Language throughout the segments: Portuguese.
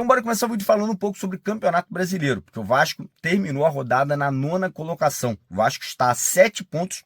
Então, bora começar o vídeo falando um pouco sobre o Campeonato Brasileiro, porque o Vasco terminou a rodada na 9ª colocação. O Vasco está a 7 pontos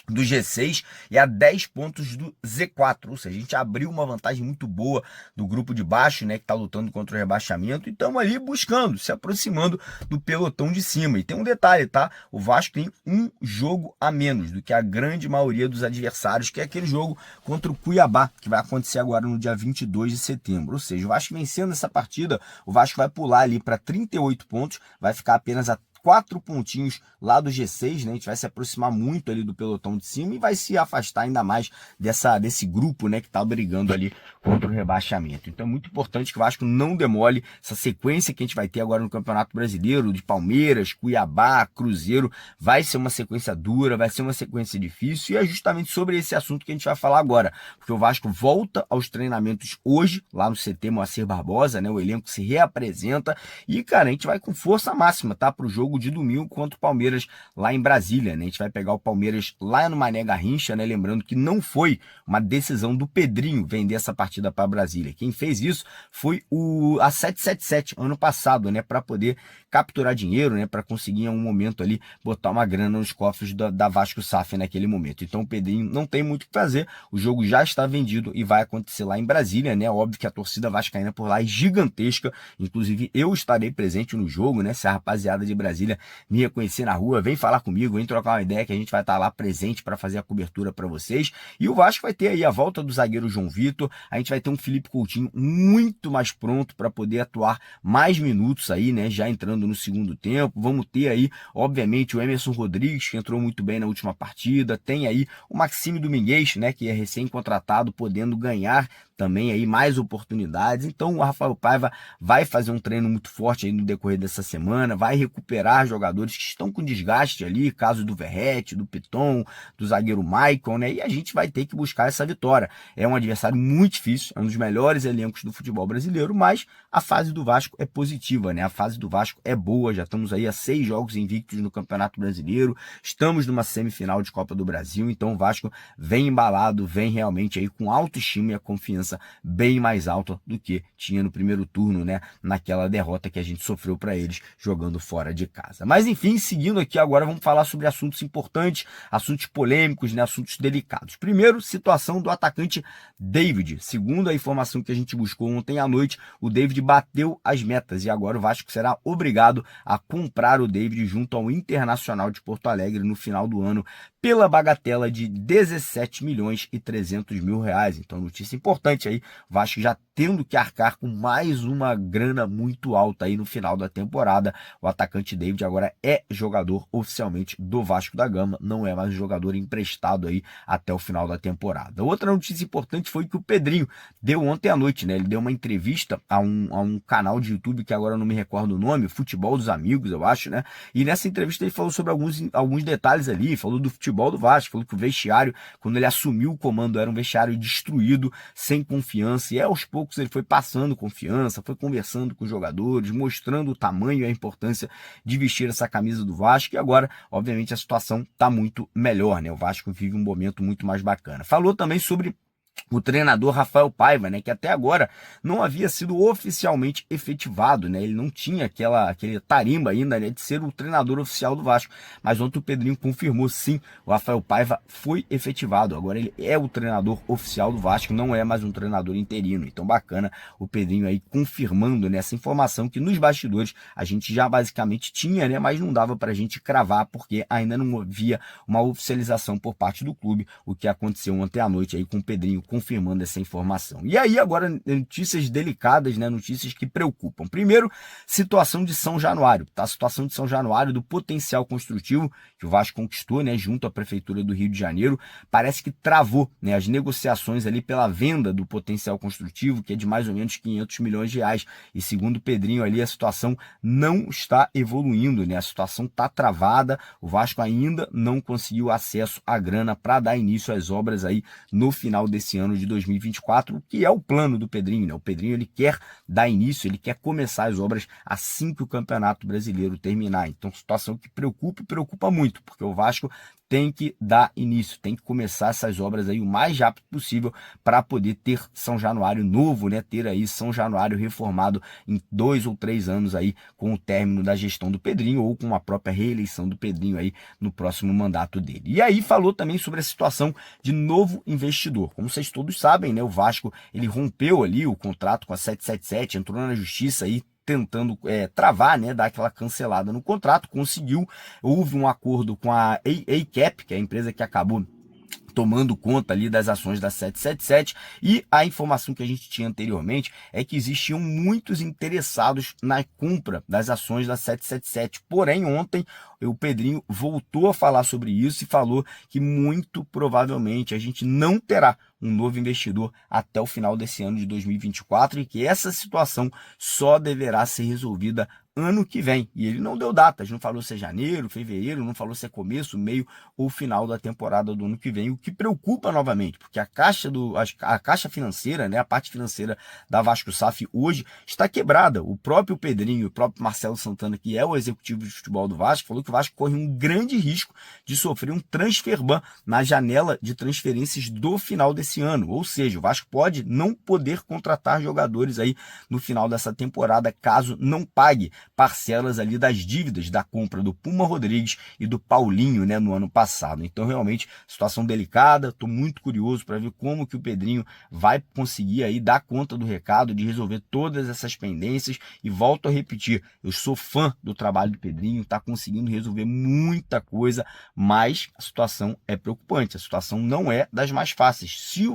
do G6 e a 10 pontos do Z4, ou seja, a gente abriu uma vantagem muito boa do grupo de baixo, né, que está lutando contra o rebaixamento, e estamos ali buscando, se aproximando do pelotão de cima. E tem um detalhe, tá? O Vasco tem um jogo a menos do que a grande maioria dos adversários, que é aquele jogo contra o Cuiabá, que vai acontecer agora no dia 22 de setembro. Ou seja, o Vasco vencendo essa partida, o Vasco vai pular ali para 38 pontos, vai ficar apenas a 4 pontinhos lá do G6, né? A gente vai se aproximar muito ali do pelotão de cima e vai se afastar ainda mais desse grupo, né, que tá brigando ali contra o rebaixamento. Então é muito importante que o Vasco não demole essa sequência que a gente vai ter agora no Campeonato Brasileiro, de Palmeiras, Cuiabá, Cruzeiro. Vai ser uma sequência dura, vai ser uma sequência difícil, e é justamente sobre esse assunto que a gente vai falar agora, porque o Vasco volta aos treinamentos hoje, lá no CT Moacir Barbosa, né? O elenco se reapresenta e, cara, a gente vai com força máxima, tá? Pro jogo de domingo contra o Palmeiras lá em Brasília, né? A gente vai pegar o Palmeiras lá no Mané Garrincha, né? Lembrando que não foi uma decisão do Pedrinho vender essa partida para Brasília. Quem fez isso foi a 777 ano passado, né? Para poder capturar dinheiro, né? Para conseguir em um momento ali botar uma grana nos cofres da Vasco SAF naquele momento. Então o Pedrinho não tem muito o que fazer. O jogo já está vendido e vai acontecer lá em Brasília, né? Óbvio que a torcida vascaína por lá é gigantesca. Inclusive eu estarei presente no jogo, né? Se a rapaziada de Brasília me reconhecer na rua, vem falar comigo, vem trocar uma ideia que a gente vai estar lá presente para fazer a cobertura para vocês. E o Vasco vai ter aí a volta do zagueiro João Vitor, a gente vai ter um Felipe Coutinho muito mais pronto para poder atuar mais minutos aí, né, já entrando no segundo tempo. Vamos ter aí, obviamente, o Emerson Rodrigues, que entrou muito bem na última partida, tem aí o Maxime Domingues, né, que é recém-contratado, podendo ganhar também aí mais oportunidades. Então o Rafael Paiva vai fazer um treino muito forte aí no decorrer dessa semana, vai recuperar jogadores que estão com desgaste ali, caso do Verratti, do Piton, do zagueiro Maicon, né? E a gente vai ter que buscar essa vitória. É um adversário muito difícil, é um dos melhores elencos do futebol brasileiro, mas a fase do Vasco é positiva, né? A fase do Vasco é boa, já estamos aí a 6 jogos invictos no Campeonato Brasileiro, estamos numa semifinal de Copa do Brasil, então o Vasco vem embalado, vem realmente aí com autoestima e a confiança bem mais alta do que tinha no primeiro turno, né? Naquela derrota que a gente sofreu para eles jogando fora de casa. Mas enfim, seguindo aqui agora, vamos falar sobre assuntos importantes, assuntos polêmicos, né? Assuntos delicados. Primeiro, situação do atacante David. Segundo a informação que a gente buscou ontem à noite, o David bateu as metas e agora o Vasco será obrigado a comprar o David junto ao Internacional de Porto Alegre no final do ano pela bagatela de 17 milhões e 300 mil reais. Então, notícia importante aí, o Vasco já tendo que arcar com mais uma grana muito alta aí no final da temporada. O atacante David agora é jogador oficialmente do Vasco da Gama, não é mais um jogador emprestado aí até o final da temporada. Outra notícia importante foi que o Pedrinho deu ontem à noite, né? Ele deu uma entrevista a um canal de YouTube que agora eu não me recordo o nome, Futebol dos Amigos, eu acho, né? E nessa entrevista ele falou sobre alguns detalhes ali, falou do futebol do Vasco, falou que o vestiário, quando ele assumiu o comando, era um vestiário destruído, sem confiança, e aos poucos ele foi passando confiança, foi conversando com os jogadores, mostrando o tamanho e a importância de vestir essa camisa do Vasco, e agora, obviamente, a situação está muito melhor, né? O Vasco vive um momento muito mais bacana. Falou também sobre o treinador Rafael Paiva, né, que até agora não havia sido oficialmente efetivado, né, ele não tinha aquele tarimba ainda, né, de ser o treinador oficial do Vasco, mas ontem o Pedrinho confirmou sim, o Rafael Paiva foi efetivado, agora ele é o treinador oficial do Vasco, não é mais um treinador interino. Então bacana o Pedrinho aí confirmando nessa informação que nos bastidores a gente já basicamente tinha, né, mas não dava pra gente cravar porque ainda não havia uma oficialização por parte do clube, o que aconteceu ontem à noite aí com o Pedrinho confirmando essa informação. E aí agora notícias delicadas, né, notícias que preocupam. Primeiro, situação de São Januário, tá? A situação de São Januário do potencial construtivo que o Vasco conquistou, né, junto à prefeitura do Rio de Janeiro, parece que travou, né, as negociações ali pela venda do potencial construtivo, que é de mais ou menos 500 milhões de reais. E segundo o Pedrinho ali, a situação não está evoluindo, né? A situação está travada. O Vasco ainda não conseguiu acesso à grana para dar início às obras aí no final desse ano de 2024, que é o plano do Pedrinho, né? O Pedrinho ele quer dar início, ele quer começar as obras assim que o Campeonato Brasileiro terminar. Então, situação que preocupa e preocupa muito, porque o Vasco tem que dar início, tem que começar essas obras aí o mais rápido possível para poder ter São Januário novo, né? Ter aí São Januário reformado em 2 ou 3 anos aí com o término da gestão do Pedrinho ou com a própria reeleição do Pedrinho aí no próximo mandato dele. E aí falou também sobre a situação de novo investidor. Como vocês todos sabem, né? O Vasco ele rompeu ali o contrato com a 777, entrou na justiça aí tentando travar, né, dar aquela cancelada no contrato, conseguiu, houve um acordo com a ACAP, que é a empresa que acabou tomando conta ali das ações da 777, e a informação que a gente tinha anteriormente é que existiam muitos interessados na compra das ações da 777, porém ontem o Pedrinho voltou a falar sobre isso e falou que muito provavelmente a gente não terá um novo investidor até o final desse ano de 2024 e que essa situação só deverá ser resolvida ano que vem. E ele não deu datas, não falou se é janeiro, fevereiro, não falou se é começo, meio ou final da temporada do ano que vem, o que preocupa novamente, porque a caixa financeira, né, a parte financeira da Vasco SAF hoje está quebrada. O próprio Pedrinho, o próprio Marcelo Santana, que é o executivo de futebol do Vasco, falou que o Vasco corre um grande risco de sofrer um transfer ban na janela de transferências do final desse ano, ou seja, o Vasco pode não poder contratar jogadores aí no final dessa temporada, caso não pague parcelas ali das dívidas da compra do Puma Rodrigues e do Paulinho, né, no ano passado. Então, realmente, situação delicada, estou muito curioso para ver como que o Pedrinho vai conseguir aí dar conta do recado, de resolver todas essas pendências, e volto a repetir, eu sou fã do trabalho do Pedrinho, está conseguindo resolver muita coisa, mas a situação é preocupante, a situação não é das mais fáceis. Se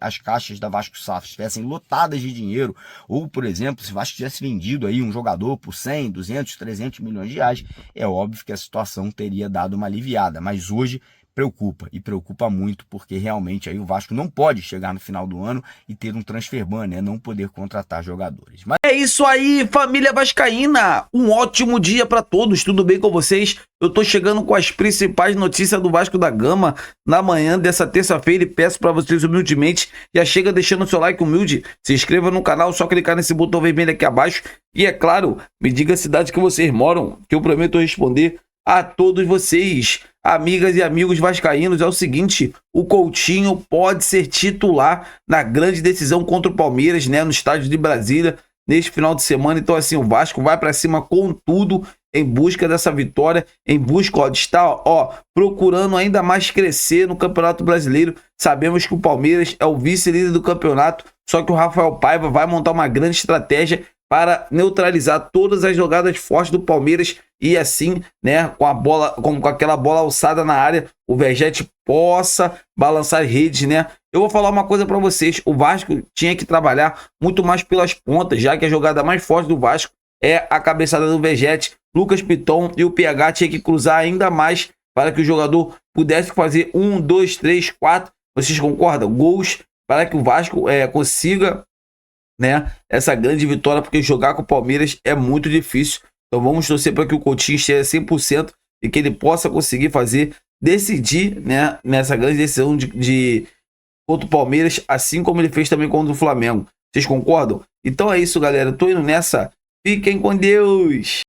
as caixas da Vasco SAF estivessem lotadas de dinheiro, ou, por exemplo, se o Vasco tivesse vendido aí um jogador por 100, 200, 300 milhões de reais, é óbvio que a situação teria dado uma aliviada, mas hoje preocupa, e preocupa muito, porque realmente aí o Vasco não pode chegar no final do ano e ter um transfer ban, né, não poder contratar jogadores. Mas é isso aí, família vascaína, um ótimo dia para todos, tudo bem com vocês? Eu tô chegando com as principais notícias do Vasco da Gama na manhã dessa terça-feira e peço para vocês humildemente, já chega deixando o seu like humilde, se inscreva no canal, só clicar nesse botão vermelho aqui abaixo e, é claro, me diga a cidade que vocês moram, que eu prometo responder a todos vocês. Amigas e amigos vascaínos, é o seguinte, o Coutinho pode ser titular na grande decisão contra o Palmeiras, né, no estádio de Brasília, neste final de semana. Então, assim, o Vasco vai para cima com tudo em busca dessa vitória, em busca, ó, de estar, ó, procurando ainda mais crescer no Campeonato Brasileiro. Sabemos que o Palmeiras é o vice-líder do campeonato, só que o Rafael Paiva vai montar uma grande estratégia para neutralizar todas as jogadas fortes do Palmeiras e assim, né, com a bola, com aquela bola alçada na área, o Vergete possa balançar redes, né? Eu vou falar uma coisa para vocês, o Vasco tinha que trabalhar muito mais pelas pontas, já que a jogada mais forte do Vasco é a cabeçada do Vergete. Lucas Piton e o PH tinha que cruzar ainda mais para que o jogador pudesse fazer 1, 2, 3, 4, vocês concordam? Gols para que o Vasco consiga, né, essa grande vitória, porque jogar com o Palmeiras é muito difícil. Então vamos torcer para que o Coutinho esteja 100% e que ele possa conseguir decidir, né, nessa grande decisão de contra o Palmeiras, assim como ele fez também contra o Flamengo. Vocês concordam? Então é isso, galera. Eu tô indo nessa. Fiquem com Deus!